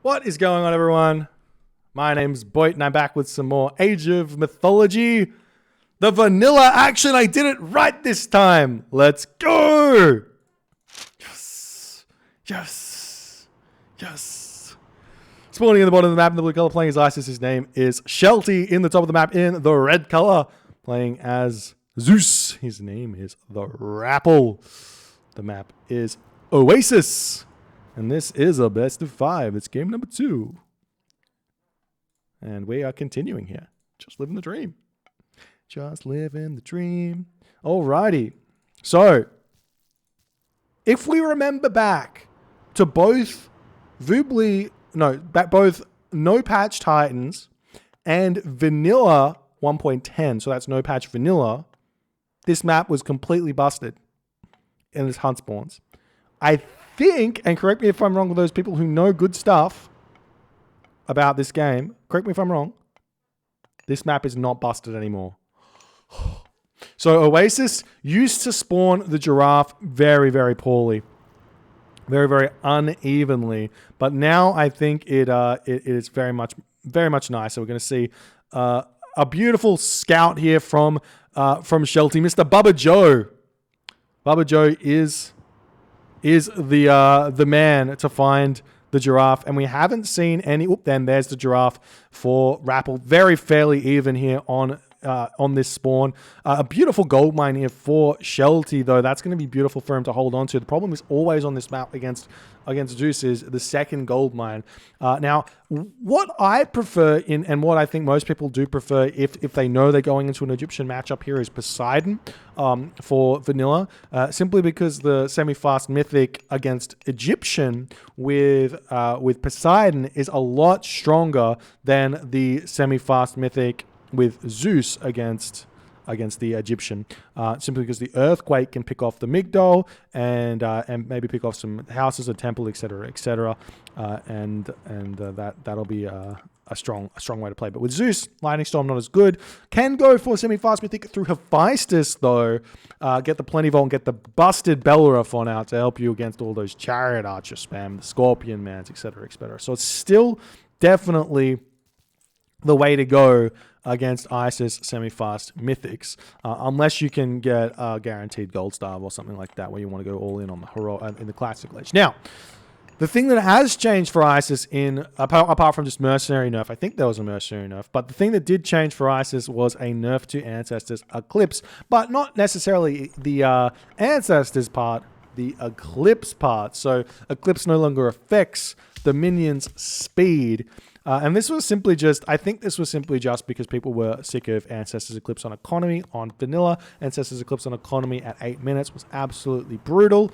What is going on, everyone? My name's Boit, and I'm back with some more Age of Mythology. The vanilla action, I did it right this time. Let's go! Yes, yes, yes. Spawning in the bottom of the map in the blue color, playing as Isis. His name is Shelty. In the top of the map in the red color, playing as Zeus. His name is the Rapl. The map is Oasis. And this is a best of 5. It's game number 2. And we are continuing here. Just living the dream. Just living the dream. Alrighty. So, if we remember back to both both No Patch Titans and Vanilla 1.10, so that's No Patch Vanilla, this map was completely busted in its hunt spawns. I think, and correct me if I'm wrong with those people who know good stuff about this game, correct me if I'm wrong, this map is not busted anymore. So Oasis used to spawn the giraffe very, very poorly. Very, very unevenly. But now I think it is very much nice. So we're going to see a beautiful scout here from Shelty. Mr. Bubba Joe. Bubba Joe is the man to find the giraffe, and we haven't seen any. Then there's the giraffe for Rapl. Very fairly even here on this spawn. A beautiful gold mine here for Shelty, though. That's going to be beautiful for him to hold on to. The problem is always on this map against Zeus is the second gold mine. Now, what I prefer and what I think most people do prefer if they know they're going into an Egyptian matchup here is Poseidon for vanilla, simply because the semi-fast mythic against Egyptian with Poseidon is a lot stronger than the semi-fast mythic with Zeus against the Egyptian, simply because the earthquake can pick off the Migdol and maybe pick off some houses, a temple, etc., and that'll be a strong way to play. But with Zeus, Lightning Storm not as good. Can go for semi-fast mythic through Hephaestus though. Get the Plenty Vault and get the busted Bellerophon out to help you against all those Chariot Archer spam, the Scorpion Mans, etc. So it's still definitely the way to go against Isis semi-fast mythics, unless you can get a guaranteed gold star or something like that, where you want to go all in on the in the classic ledge. Now, the thing that has changed for Isis apart from just mercenary nerf, I think there was a mercenary nerf, but the thing that did change for Isis was a nerf to Ancestors Eclipse, but not necessarily the Ancestors part, the Eclipse part. So Eclipse no longer affects the minions' speed. And this was simply just, I think this was simply just because people were sick of Ancestors Eclipse on economy on vanilla. Ancestors Eclipse on economy at 8 minutes was absolutely brutal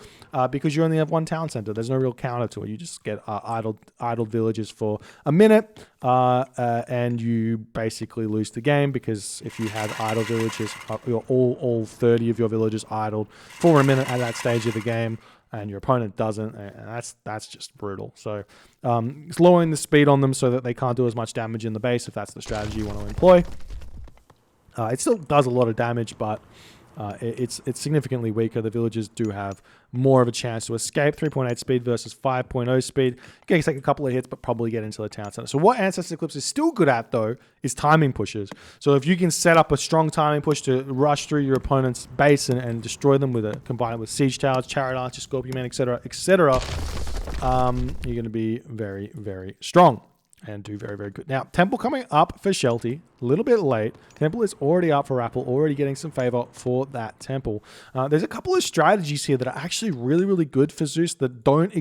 because you only have one town center. There's no real counter to it. You just get idled villages for a minute and you basically lose the game, because if you had idle villages, all 30 of your villages idled for a minute at that stage of the game, and your opponent doesn't, and that's just brutal. So it's lowering the speed on them so that they can't do as much damage in the base, if that's the strategy you want to employ. It still does a lot of damage, but it's significantly weaker. The villagers do have more of a chance to escape. 3.8 speed versus 5.0 speed. You can take a couple of hits, but probably get into the town center. So what Ancestors Eclipse is still good at, though, is timing pushes. So if you can set up a strong timing push to rush through your opponent's base and destroy them combine it with siege towers, chariot archer, scorpion man, etc., you're going to be very, very strong and do very, very good. Now, Temple coming up for Shelty, a little bit late. Temple is already up for Rapl, already getting some favor for that Temple. There's a couple of strategies here that are actually really, really good for Zeus that don't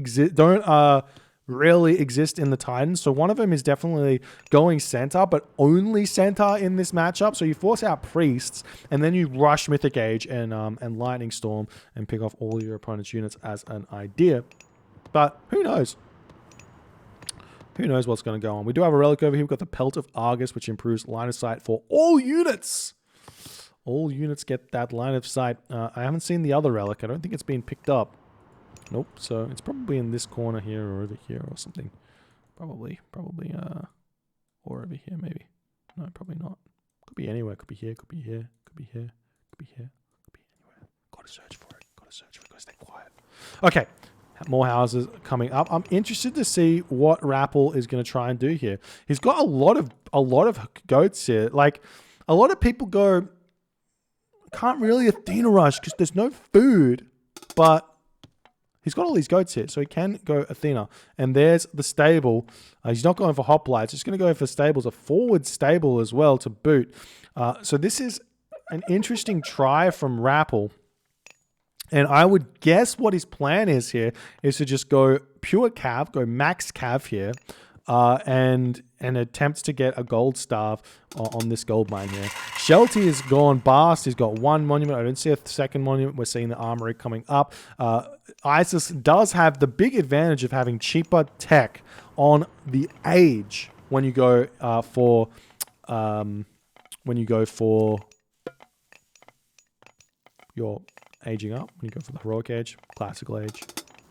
really exist in the Titans. So one of them is definitely going center, but only center in this matchup. So you force out priests, and then you rush Mythic Age and Lightning Storm and pick off all your opponent's units as an idea. But who knows? Who knows what's going to go on? We do have a relic over here. We've got the Pelt of Argus, which improves line of sight for all units. All units get that line of sight. I haven't seen the other relic. I don't think it's been picked up. Nope. So it's probably in this corner here or over here or something. Probably, or over here maybe. No, probably not. Could be anywhere. Could be here. Could be here. Could be here. Could be here. Could be anywhere. Gotta search for it. Gotta stay quiet. Okay. More houses coming up. I'm interested to see what Rapl is going to try and do here. He's got a lot of goats here. Like, a lot of people go, can't really Athena rush because there's no food, but he's got all these goats here, so he can go Athena. And there's the stable. He's not going for hoplites. He's going to go for stables, a forward stable as well to boot. So this is an interesting try from Rapl. And I would guess what his plan is here is to just go pure cav, go max cav here, and attempts to get a gold staff on this gold mine here. Shelty has gone past. He's got one monument. I don't see a second monument. We're seeing the armory coming up. Oasis does have the big advantage of having cheaper tech on the age when you go for your aging up, when you go for the heroic age, classical age,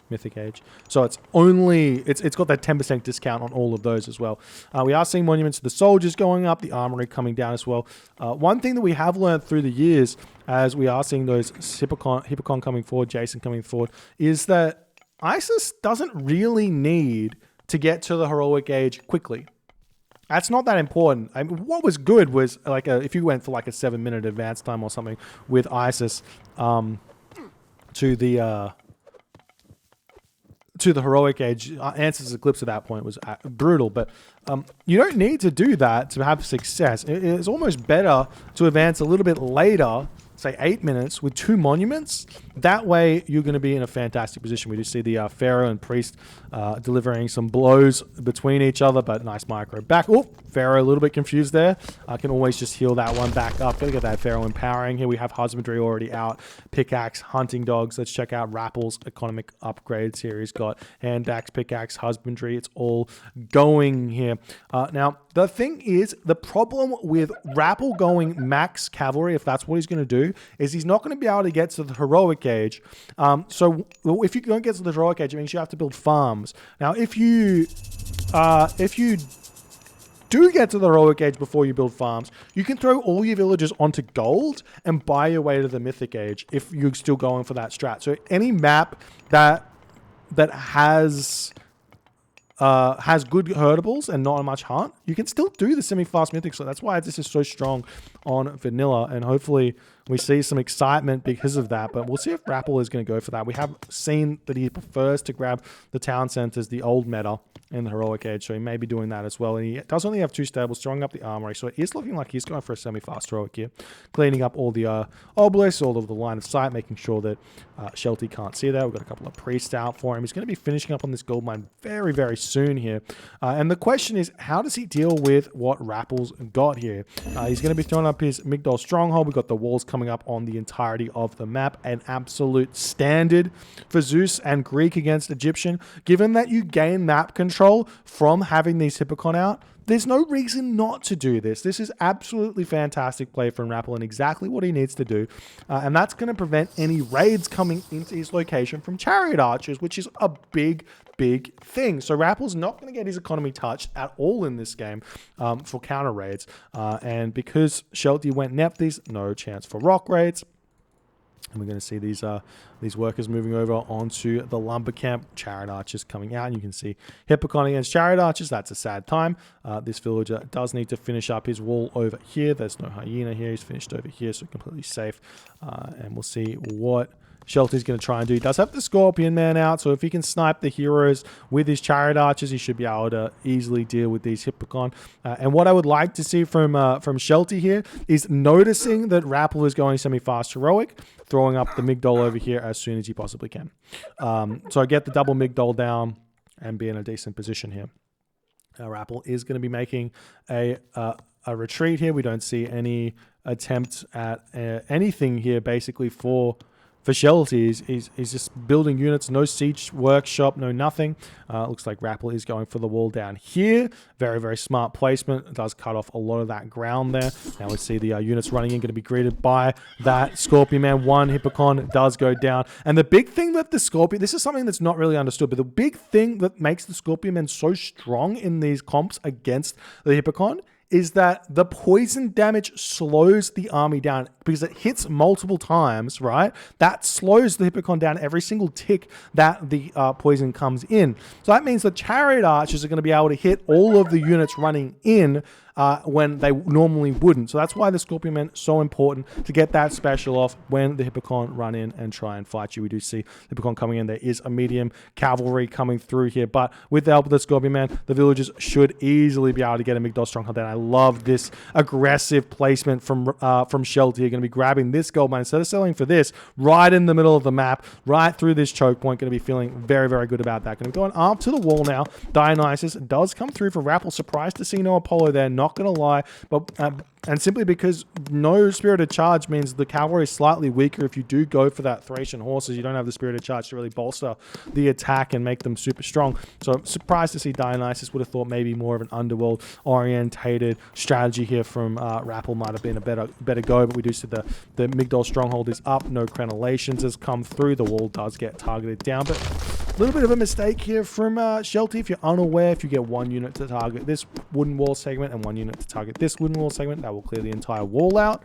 mythic age. So it's got that 10% discount on all of those as well. We are seeing monuments to the soldiers going up, the armory coming down as well. One thing that we have learned through the years, as we are seeing those Hippocon coming forward, Jason coming forward, is that Isis doesn't really need to get to the heroic age quickly. That's not that important. I mean, what was good was like if you went for like a 7-minute advance time or something with Isis to the heroic age. Answer's Eclipse at that point was brutal, but you don't need to do that to have success. It's almost better to advance a little bit later, say 8 minutes with 2 monuments. That way you're going to be in a fantastic position. We just see the Pharaoh and Priest delivering some blows between each other, but nice micro back. Oh, Pharaoh a little bit confused there. I can always just heal that one back up. Gotta get that Pharaoh empowering. Here we have Husbandry already out. Pickaxe, Hunting Dogs. Let's check out Rapl's economic upgrades here. He's got Hand Axe, Pickaxe, Husbandry. It's all going here. Now, the thing is, the problem with Rapl going max cavalry, if that's what he's going to do, is he's not going to be able to get to the heroic age. So if you don't get to the heroic age, it means you have to build farms. Now, if you do get to the heroic age before you build farms, you can throw all your villagers onto gold and buy your way to the mythic age if you're still going for that strat. So any map that has good herdables and not much hunt, you can still do the semi-fast mythic. So that's why this is so strong on vanilla, and hopefully we see some excitement because of that. But we'll see if Rapl is going to go for that. We have seen that he prefers to grab the town centers, the old meta in the heroic age, so he may be doing that as well. And he does only have 2 stables, throwing up the armory, so it is looking like he's going for a semi-fast heroic here, cleaning up all the obelisks, all of the line of sight, making sure that Shelty can't see that. We've got a couple of priests out for him. He's going to be finishing up on this gold mine very, very soon here. And the question is, how does he deal with what Rapl's got here? He's going to be throwing up his Migdol stronghold. We've got the walls coming up on the entirety of the map, an absolute standard for Zeus and Greek against Egyptian. Given that you gain map control from having these Hippocon out, there's no reason not to do this. This is absolutely fantastic play from Rapl and exactly what he needs to do. And that's going to prevent any raids coming into his location from chariot archers, which is a big thing. So Rapl's not going to get his economy touched at all in this game for counter raids. And because Shelty went Nephthys, no chance for rock raids. And we're going to see these workers moving over onto the lumber camp. Chariot archers coming out. And you can see Hippocon against chariot archers. That's a sad time. This villager does need to finish up his wall over here. There's no hyena here. He's finished over here, so completely safe. And we'll see what Shelty's going to try and do. He does have the Scorpion Man out, so if he can snipe the heroes with his chariot archers, he should be able to easily deal with these Hippocon. And what I would like to see from Shelty here is noticing that Rapl is going semi-fast heroic, throwing up the Migdol over here as soon as he possibly can. So I get the double Migdol down and be in a decent position here. Rapl is going to be making a retreat here. We don't see any attempt at anything here basically for Shelty. He's just building units, no siege workshop, no nothing. Looks like Rapl is going for the wall down here. Very, very smart placement. It does cut off a lot of that ground there. Now we see the units running in, going to be greeted by that Scorpion Man. One Hippocon does go down. And the big thing that the Scorpion, this is something that's not really understood, but the big thing that makes the Scorpion Man so strong in these comps against the Hippocon is that the poison damage slows the army down because it hits multiple times, right? That slows the Hippocon down every single tick that the poison comes in. So that means the chariot archers are going to be able to hit all of the units running in when they normally wouldn't. So that's why the Scorpion Men so important to get that special off when the Hippocon run in and try and fight you. We do see Hippocon coming in. There is a medium cavalry coming through here, but with the help of the Scorpion Man, the villagers should easily be able to get a Migdol Stronghold down. I love this aggressive placement from Shelty. You're going to be grabbing this gold mine instead of selling for this right in the middle of the map, right through this choke point. Going to be feeling very, very good about that. Going to be going up to the wall now. Dionysus does come through for Rapl. Surprised to see no Apollo there. Not going to lie, but and simply because no Spirited Charge means the cavalry is slightly weaker. If you do go for that Thracian horses, you don't have the Spirited Charge to really bolster the attack and make them super strong. So I'm surprised to see Dionysus. Would have thought maybe more of an underworld orientated strategy here from Rapl might have been a better go, but we do see the Migdol Stronghold is up. No crenellations has come through. The wall does get targeted down, but a little bit of a mistake here from Shelty. If you're unaware, if you get one unit to target this wooden wall segment and one unit to target this wooden wall segment, that will clear the entire wall out.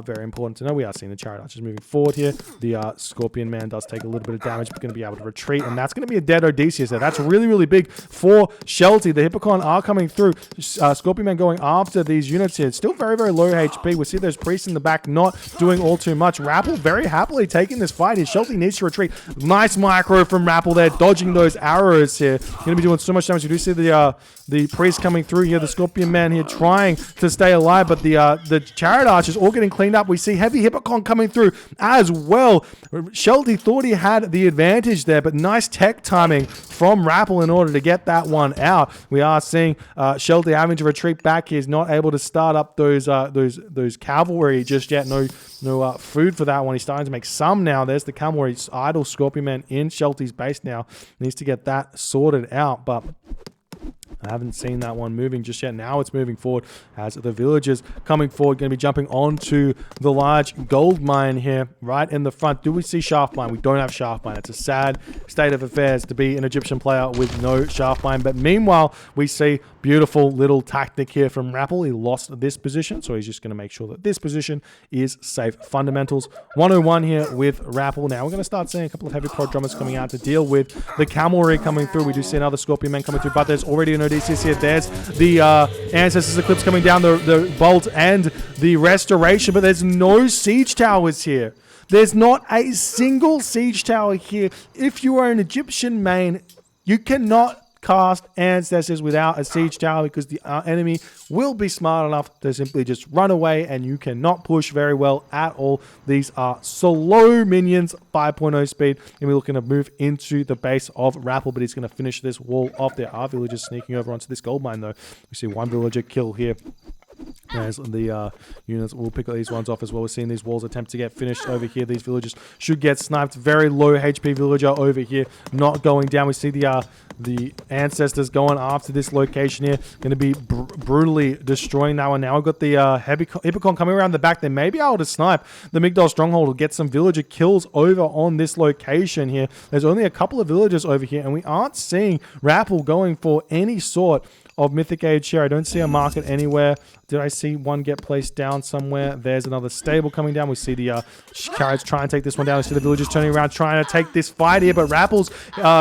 Very important to know. We are seeing the chariot archers moving forward here. The Scorpion Man does take a little bit of damage, but going to be able to retreat, and that's going to be a dead Odysseus there. That's really, really big for Shelty. The Hippocon are coming through. Scorpion Man going after these units here. Still very, very low HP. We see those priests in the back not doing all too much. Rapl very happily taking this fight here. Shelty needs to retreat. Nice micro from Rapl there, dodging those arrows here. Going to be doing so much damage. You do see the priest coming through here. The Scorpion Man here trying to stay alive, but the chariot archers all getting cleaned up. We see heavy Hippocon coming through as well. Shelty thought he had the advantage there, but nice tech timing from Rapl in order to get that one out. We are seeing Shelty having to retreat back. He's not able to start up those cavalry just yet. No food for that one. He's starting to make some now. There's the cavalry idle Scorpion Man in Shelty's base now. Needs to get that sorted out, but I haven't seen that one moving just yet. Now it's moving forward as the villagers coming forward, going to be jumping onto the large gold mine here right in the front. Do we see shaft mine? We don't have shaft mine. It's a sad state of affairs to be an Egyptian player with no shaft mine. But meanwhile, we see beautiful little tactic here from Rapl. He lost this position, so he's just going to make sure that this position is safe. Fundamentals 101 here with Rapl. Now we're going to start seeing a couple of heavy prodromas coming out to deal with the cavalry coming through. We do see another Scorpion Man coming through, but there's already an Odysseus here. There's the Ancestors Eclipse coming down, the Bolt and the Restoration, but there's no siege towers here. There's not a single siege tower here. If you are an Egyptian main, you cannot cast Ancestors without a siege tower because the enemy will be smart enough to simply just run away and you cannot push very well at all. These are slow minions, 5.0 speed, and we're looking to move into the base of Rapl, but he's going to finish this wall off. There are villagers sneaking over onto this gold mine though. We see one villager kill here. As the units will pick these ones off as well. We're seeing these walls attempt to get finished over here. These villagers should get sniped. Very low HP villager over here, not going down. We see the Ancestors going after this location here. Going to be brutally destroying that one. Now we've got the Hippocon coming around the back. They may be able to snipe the Migdol Stronghold or get some villager kills over on this location here. There's only a couple of villagers over here, and we aren't seeing Rapl going for any sort of Mythic Age here. I don't see a market anywhere. Did I see one get placed down somewhere? There's another stable coming down. We see the carrots try and take this one down. We see the villagers turning around trying to take this fight here, but Rappel's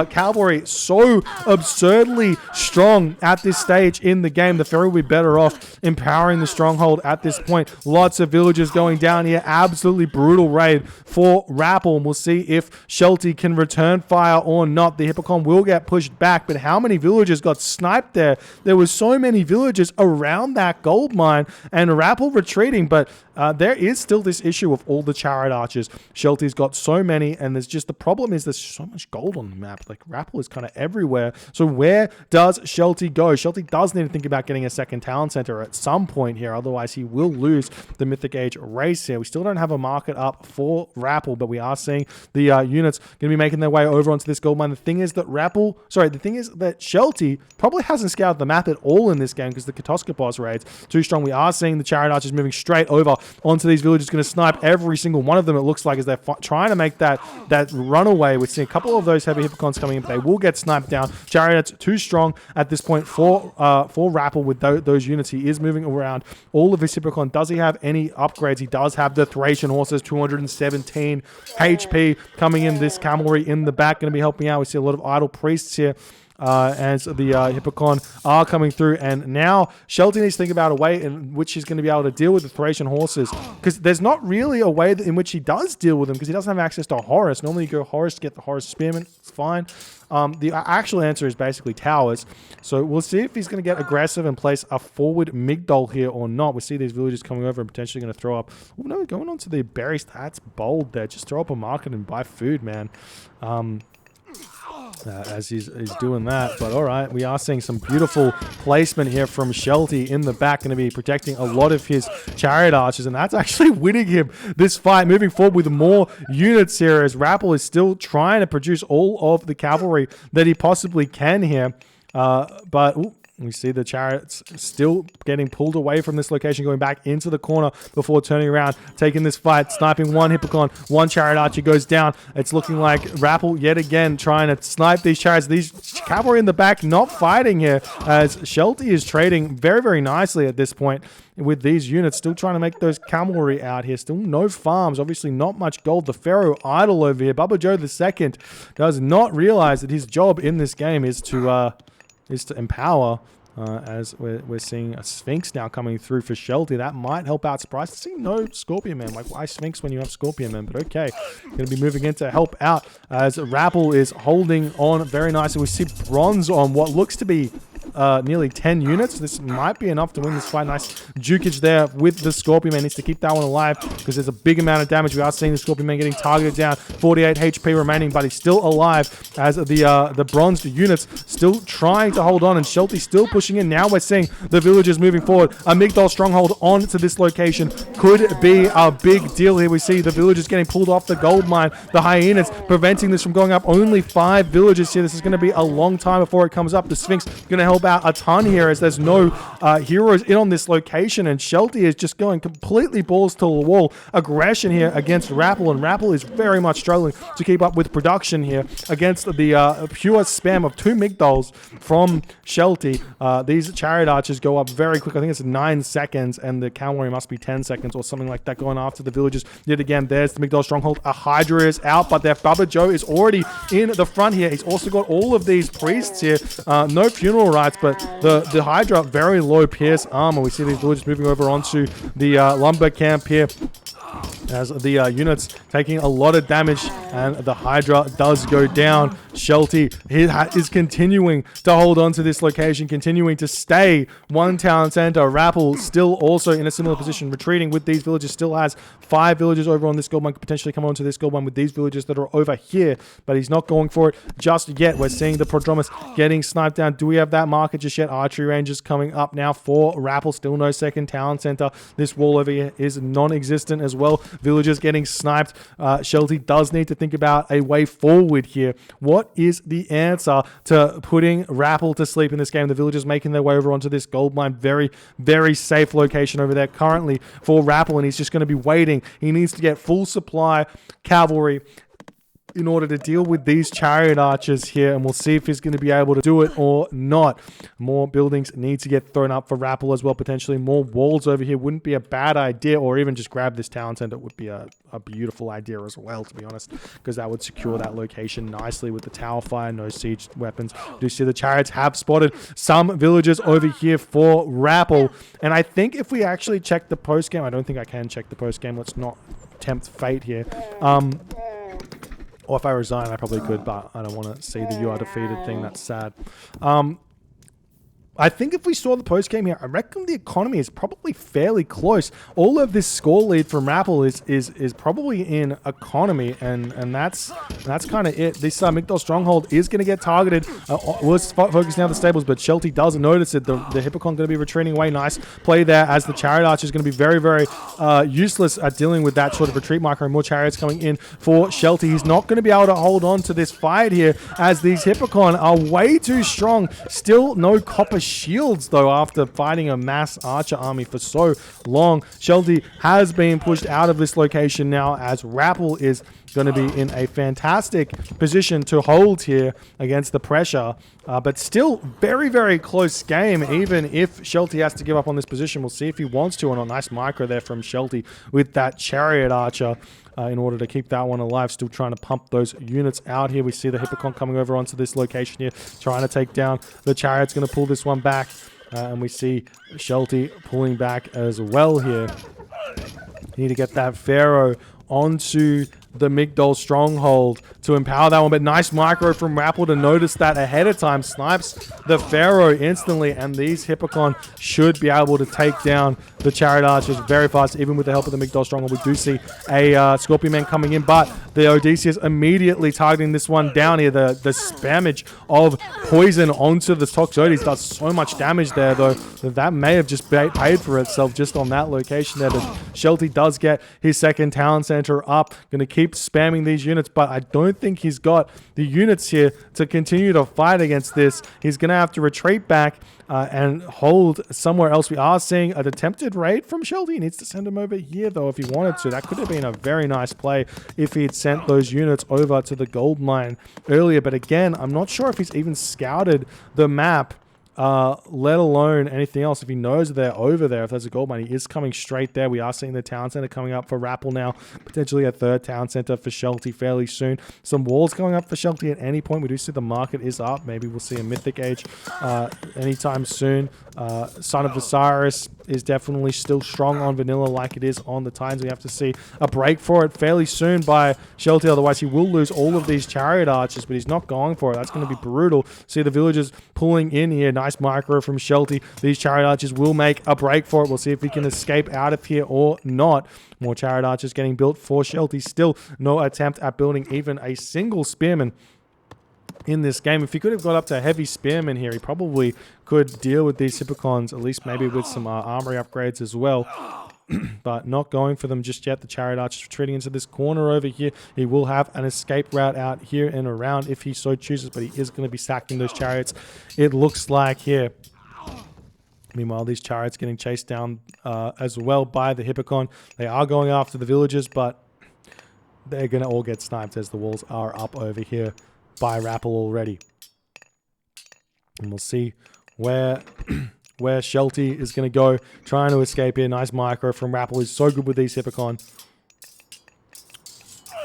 cavalry so absurdly strong at this stage in the game. The Pharaoh will be better off empowering the stronghold at this point. Lots of villagers going down here. Absolutely brutal raid for Rapl. And we'll see if Shelty can return fire or not. The Hippocon will get pushed back, but how many villagers got sniped there? There were so many villagers around that gold mine, and Rapl retreating, but there is still this issue of all the chariot archers. Shelty's got so many, and there's just the problem is there's so much gold on the map. Like, Rapl is kind of everywhere. So where does Shelty go? Shelty does need to think about getting a second talent center at some point here, otherwise he will lose the Mythic Age race here. We still don't have a market up for Rapl, but we are seeing the units going to be making their way over onto this gold mine. The thing is that Shelty probably hasn't scouted the map at all in this game because the Katoskopos raids too strong. We are seeing the chariot archers moving straight over onto these villagers, going to snipe every single one of them. It looks like as they're trying to make that runaway. We're seeing a couple of those heavy Hippocons coming in, but they will get sniped down. down. Chariot's too strong at this point for Rapl with those units. He is moving around all of his Hippocon. Does he have any upgrades? He does have the Thracian horses, 217 HP coming in. This cavalry in the back going to be helping out. We see a lot of idle priests here. As the Hippocon are coming through, and now Shelty needs to think about a way in which he's going to be able to deal with the Thracian horses, because there's not really a way in which he does deal with them, because he doesn't have access to Horus. Normally you go Horus to get the Horus Spearman, it's fine. The actual answer is basically towers, so we'll see if he's going to get aggressive and place a forward Migdol here or not. We see these villagers coming over and potentially going to throw up. Oh no, going on to the berries, that's bold there. Just throw up a market and buy food, man. As he's doing that, but all right, we are seeing some beautiful placement here from Shelty in the back, going to be protecting a lot of his chariot archers, and that's actually winning him this fight. Moving forward with more units here, as Rapl is still trying to produce all of the cavalry that he possibly can here, but we see the chariots still getting pulled away from this location, going back into the corner before turning around, taking this fight, sniping one Hippocon. One chariot archer goes down. It's looking like Rapl yet again trying to snipe these chariots. These cavalry in the back not fighting here, as Shelty is trading very, very nicely at this point with these units, still trying to make those cavalry out here. Still no farms, obviously not much gold. The Pharaoh idle over here. Baba Joe II does not realize that his job in this game is to empower, as we're seeing a Sphinx now coming through for Shelty. That might help out. Surprised to see no Scorpion Man. Like, why Sphinx when you have Scorpion Man? But okay, going to be moving in to help out as Rapl is holding on very nicely. We see bronze on what looks to be nearly 10 units. This might be enough to win this fight. Nice jukage there with the Scorpion Man. Needs to keep that one alive because there's a big amount of damage. We are seeing the Scorpion Man getting targeted down. 48 HP remaining, but he's still alive, as the bronzed units still trying to hold on, and Shelty still pushing in. Now we're seeing the villagers moving forward. A Migdol stronghold onto this location could be a big deal here. We see the villagers getting pulled off the gold mine. The hyenas preventing this from going up. Only 5 villagers here. This is going to be a long time before it comes up. The Sphinx going to help out a ton here, as there's no heroes in on this location, and Shelty is just going completely balls to the wall aggression here against Rapl, and Rapl is very much struggling to keep up with production here against the pure spam of 2 Migdols from Shelty. These chariot archers go up very quick. I think it's 9 seconds, and the cavalry must be 10 seconds or something like that, going after the villagers. Yet again, there's the Migdol stronghold. A Hydra is out, but their Baba Joe is already in the front here. He's also got all of these priests here. No funeral rites, but the Hydra, very low pierce armor. We see these villagers moving over onto the lumber camp here, as the units taking a lot of damage, and the Hydra does go down. Shelty is continuing to hold on to this location, continuing to stay one town center. Rapl still also in a similar position, retreating with these villagers. Still has 5 villagers over on this gold mine, could potentially come onto this gold mine with these villagers that are over here, but he's not going for it just yet. We're seeing the Prodromus getting sniped down. Do we have that market just yet? Archery ranges coming up now for Rapl. Still no second town center. This wall over here is non-existent as well. Villagers getting sniped. Shelty does need to think about a way forward here. What is the answer to putting Rapl to sleep in this game? The villagers making their way over onto this gold mine. Very, very safe location over there currently for Rapl, and he's just going to be waiting. He needs to get full supply cavalry in order to deal with these chariot archers here, and we'll see if he's going to be able to do it or not. More buildings need to get thrown up for Rapl as well. Potentially more walls over here wouldn't be a bad idea, or even just grab this town center would be a beautiful idea as well, to be honest, because that would secure that location nicely with the tower fire. No siege weapons. Do you see the chariots have spotted some villagers over here for Rapl? And I think if we actually check the post game, I don't think I can check the post game. Let's not tempt fate here. Or if I resign, I probably could, but I don't want to see the "you are defeated" thing. That's sad. I think if we saw the post game here, I reckon the economy is probably fairly close. All of this score lead from Rapl is probably in economy, and that's kind of it. This Migdol stronghold is going to get targeted. Let's focus now on the stables, but Shelty does notice it. The Hippocon going to be retreating away. Nice play there, as the chariot archer is going to be very, very useless at dealing with that sort of retreat marker, and more chariots coming in for Shelty. He's not going to be able to hold on to this fight here, as these Hippocon are way too strong. Still no copper shields, though, after fighting a mass archer army for so long. Shelty has been pushed out of this location now, as Rapl is going to be in a fantastic position to hold here against the pressure. But still very, very close game, even if Shelty has to give up on this position. We'll see if he wants to. And a nice micro there from Shelty with that chariot archer in order to keep that one alive. Still trying to pump those units out here. We see the Hippocon coming over onto this location here, trying to take down the chariot's going to pull this one back. And we see Shelty pulling back as well here. Need to get that Pharaoh onto the Migdol stronghold to empower that one, but nice micro from Rapl to notice that ahead of time. Snipes the Pharaoh instantly, and these Hippocon should be able to take down the chariot archers very fast, even with the help of the Migdol stronghold. We do see a Scorpion Man coming in, but the Odysseus immediately targeting this one down here. The spammage of poison onto the Toxotes does so much damage there, though, that may have just paid for itself just on that location there. But Shelty does get his second talent center up, going to keep spamming these units, but I don't think he's got the units here to continue to fight against this. He's going to have to retreat back and hold somewhere else. We are seeing an attempted raid from Shelty. He needs to send him over here, though, if he wanted to. That could have been a very nice play if he had sent those units over to the gold mine earlier. But again, I'm not sure if he's even scouted the map, let alone anything else. If he knows they're over there, if there's a gold mine, he is coming straight there. We are seeing the town center coming up for Rapl now, potentially a third town center for Shelty fairly soon. Some walls going up for Shelty at any point. We do see the market is up. Maybe we'll see a Mythic Age anytime soon. Son of Osiris is definitely still strong on vanilla like it is on the Titans. We have to see a break for it fairly soon by Shelty, otherwise he will lose all of these chariot archers, but he's not going for it. That's going to be brutal. See the villagers pulling in here. Nice micro from Shelty. These chariot archers will make a break for it. We'll see if he can escape out of here or not. More chariot archers getting built for Shelty. Still no attempt at building even a single spearman in this game. If he could have got up to a heavy spearman here, he probably could deal with these Hippocons, at least maybe with some armory upgrades as well. But not going for them just yet. The chariot archers retreating into this corner over here. He will have an escape route out here and around if he so chooses, but he is going to be sacking those chariots, it looks like here. Meanwhile, these chariots getting chased down as well by the Hippocon. They are going after the villagers, but they're going to all get sniped as the walls are up over here by Rapl already. And we'll see where Shelty is going to go, trying to escape here. Nice micro from Rapl. He's so good with these Hippocon.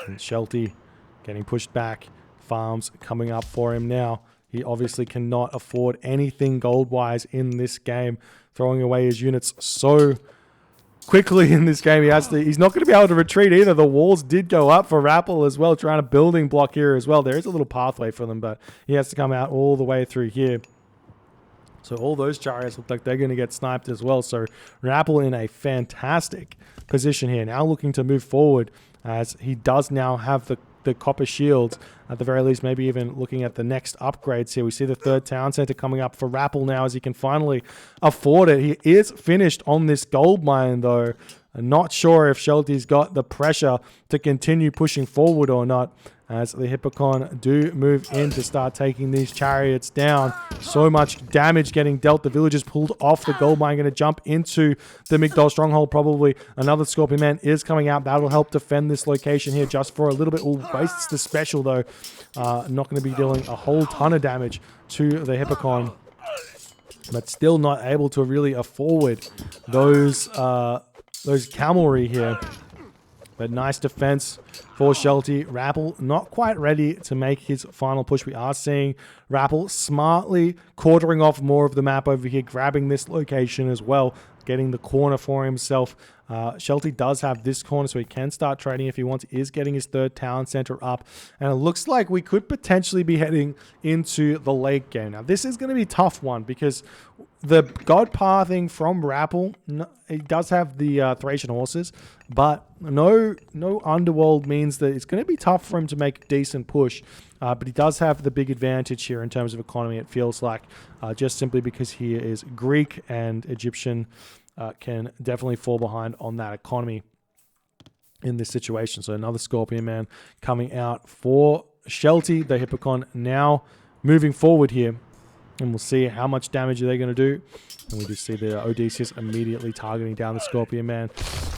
And Shelty getting pushed back. Farms coming up for him now. He obviously cannot afford anything gold-wise in this game. Throwing away his units so quickly in this game. He's not going to be able to retreat either. The walls did go up for Rapl as well, trying to building block here as well. There is a little pathway for them, but he has to come out all the way through here. So all those chariots look like they're going to get sniped as well. So Rapl in a fantastic position here. Now looking to move forward, as he does now have the copper shields. At the very least, maybe even looking at the next upgrades here. We see the third town center coming up for Rapl now, as he can finally afford it. He is finished on this gold mine, though. I'm not sure if Shelty's got the pressure to continue pushing forward or not, as the Hippocon do move in to start taking these chariots down. So much damage getting dealt. The villagers pulled off the gold mine, going to jump into the Migdol stronghold probably. Another Scorpion Man is coming out. That'll help defend this location here just for a little bit. Wastes the special, though. Not going to be dealing a whole ton of damage to the Hippocon, but still not able to really afford those cavalry here. But nice defense for Shelty. Rapl not quite ready to make his final push. We are seeing Rapl smartly quartering off more of the map over here, grabbing this location as well, getting the corner for himself. Shelty does have this corner, so he can start trading if he wants. He is getting his third town center up, and it looks like we could potentially be heading into the late game. Now, this is going to be a tough one because the god pathing from Rapl, he does have the Thracian horses, but no underworld means that it's going to be tough for him to make a decent push. But he does have the big advantage here in terms of economy, it feels like, just simply because he is Greek, and Egyptian can definitely fall behind on that economy in this situation. So another Scorpion Man coming out for Shelty. The Hippocon now moving forward here. And we'll see how much damage they're going to do. And we just see the Odysseus immediately targeting down the Scorpion Man.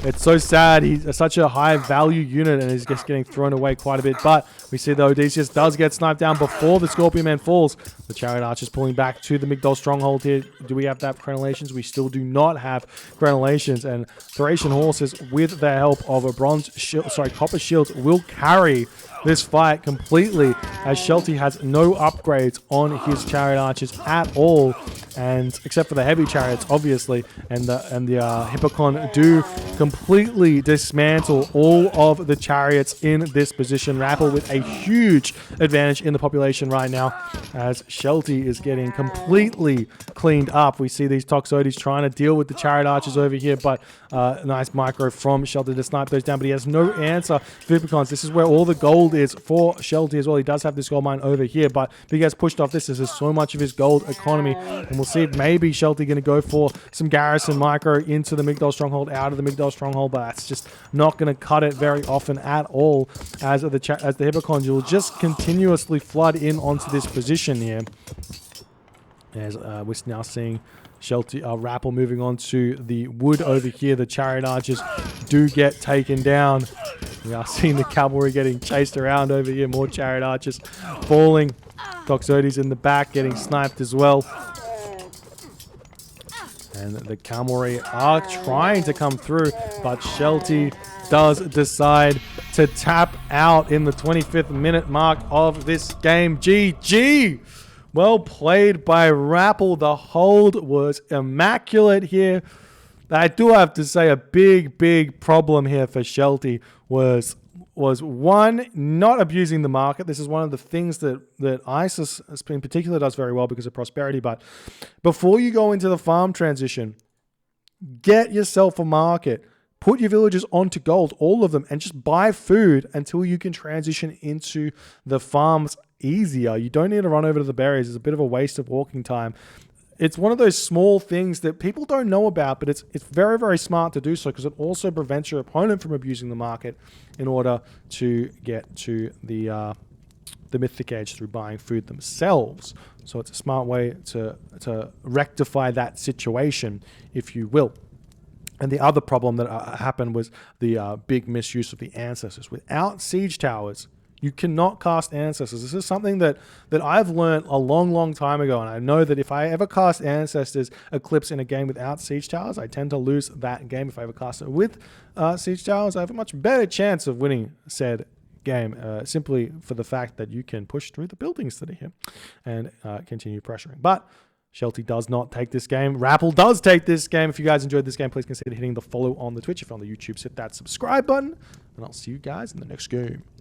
It's so sad. He's such a high value unit and he's just getting thrown away quite a bit. But we see the Odysseus does get sniped down before the Scorpion Man falls. The Chariot Archer's pulling back to the Migdol Stronghold here. Do we have that crenellations? We still do not have crenellations. And Thracian Horses, with the help of a copper shields, will carry this fight completely, as Shelty has no upgrades on his Chariot Archers at all, and except for the heavy chariots, obviously, and the Hippocon do completely dismantle all of the chariots in this position. Rapl with a huge advantage in the population right now, as Shelty is getting completely cleaned up. We see these Toxotes trying to deal with the Chariot Archers over here, but nice micro from Shelty to snipe those down, but he has no answer for Hippocons. This is where all the gold is for Shelty as well. He does have this gold mine over here, but if he gets pushed off this is so much of his gold economy. And we'll see if maybe Shelty going to go for some garrison micro into the Migdol Stronghold, out of the Migdol Stronghold, but that's just not going to cut it very often at all, as the Hippocons will just continuously flood in onto this position here. As we're now seeing Shelty, Rapl moving on to the wood over here. The Chariot Archers do get taken down. We are seeing the cavalry getting chased around over here. More Chariot Archers falling. Toxotes in the back getting sniped as well. And the cavalry are trying to come through, but Shelty does decide to tap out in the 25th minute mark of this game. GG! Well played by Rapl. The hold was immaculate here. I do have to say a big problem here for Shelty was one, not abusing the market. This is one of the things that Oasis in particular does very well because of prosperity. But before you go into the farm transition, get yourself a market. Put your villagers onto gold, all of them, and just buy food until you can transition into the farms easier. You don't need to run over to the berries. It's a bit of a waste of walking time. It's one of those small things that people don't know about, but it's very smart to do so, because it also prevents your opponent from abusing the market in order to get to the Mythic Age through buying food themselves. So it's a smart way to rectify that situation, if you will. And the other problem that happened was the big misuse of the Ancestors. Without siege towers, you cannot cast Ancestors. This is something that I've learned a long time ago, and I know that if I ever cast Ancestors Eclipse in a game without siege towers, I tend to lose that game. If I ever cast it with siege towers, I have a much better chance of winning said game, simply for the fact that you can push through the buildings that are here and continue pressuring. But Shelty does not take this game. Rapl does take this game. If you guys enjoyed this game, please consider hitting the follow on the Twitch. If you're on the YouTube, hit that subscribe button, and I'll see you guys in the next game.